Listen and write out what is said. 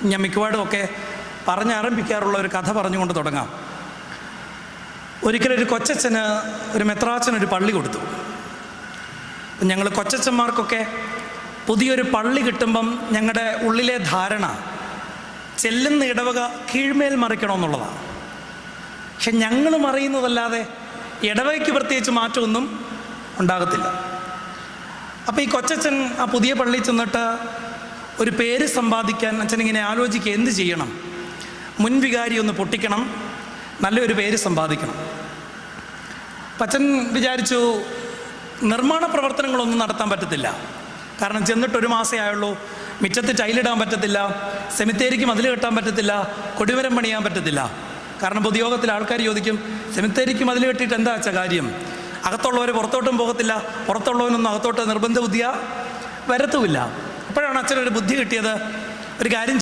ഞാൻ മിക്കവാറും ഒക്കെ പറഞ്ഞാരംഭിക്കാറുള്ള ഒരു കഥ പറഞ്ഞുകൊണ്ട് തുടങ്ങാം. ഒരിക്കലൊരു കൊച്ചച്ഛന് ഒരു മെത്രാച്ചനൊരു പള്ളി കൊടുത്തു. ഞങ്ങൾ കൊച്ചച്ഛന്മാർക്കൊക്കെ പുതിയൊരു പള്ളി കിട്ടുമ്പം ഞങ്ങളുടെ ഉള്ളിലെ ധാരണ ചെല്ലുന്ന ഇടവക കീഴ്മേൽ മറിക്കണമെന്നുള്ളതാണ്. പക്ഷെ ഞങ്ങൾ മറിയുന്നതല്ലാതെ ഇടവകയ്ക്ക് പ്രത്യേകിച്ച് മാറ്റമൊന്നും ഉണ്ടാകത്തില്ല. അപ്പോൾ ഈ കൊച്ചച്ഛൻ ആ പുതിയ പള്ളിയിൽ ചെന്നിട്ട് ഒരു പേര് സമ്പാദിക്കാൻ അച്ഛനിങ്ങനെ ആലോചിക്കുക, എന്ത് ചെയ്യണം? മുൻ വികാരി ഒന്ന് പൊട്ടിക്കണം, നല്ലൊരു പേര് സമ്പാദിക്കണം. അപ്പം അച്ഛൻ വിചാരിച്ചു നിർമ്മാണ പ്രവർത്തനങ്ങളൊന്നും നടത്താൻ പറ്റത്തില്ല. കാരണം ചെന്നിട്ട് ഒരു മാസമേ ആയുള്ളൂ. മിറ്റത്ത് ടൈലിടാൻ പറ്റത്തില്ല, സെമിത്തേരിക്ക് മതിൽ കെട്ടാൻ പറ്റത്തില്ല, കൊടിമരം പണിയാൻ പറ്റത്തില്ല. കാരണം പൊതുയോഗത്തിൽ ആൾക്കാർ ചോദിക്കും, സെമിത്തേരിക്ക് മതിൽ കെട്ടിയിട്ട് എന്താ വെച്ച കാര്യം? അകത്തുള്ളവർ പുറത്തോട്ടും പോകത്തില്ല, പുറത്തുള്ളവനൊന്നും അകത്തോട്ട് നിർബന്ധ ബുദ്ധിയാ വരത്തുമില്ല. അപ്പോഴാണ് അച്ഛനൊരു ബുദ്ധി കിട്ടിയത്. ഒരു കാര്യം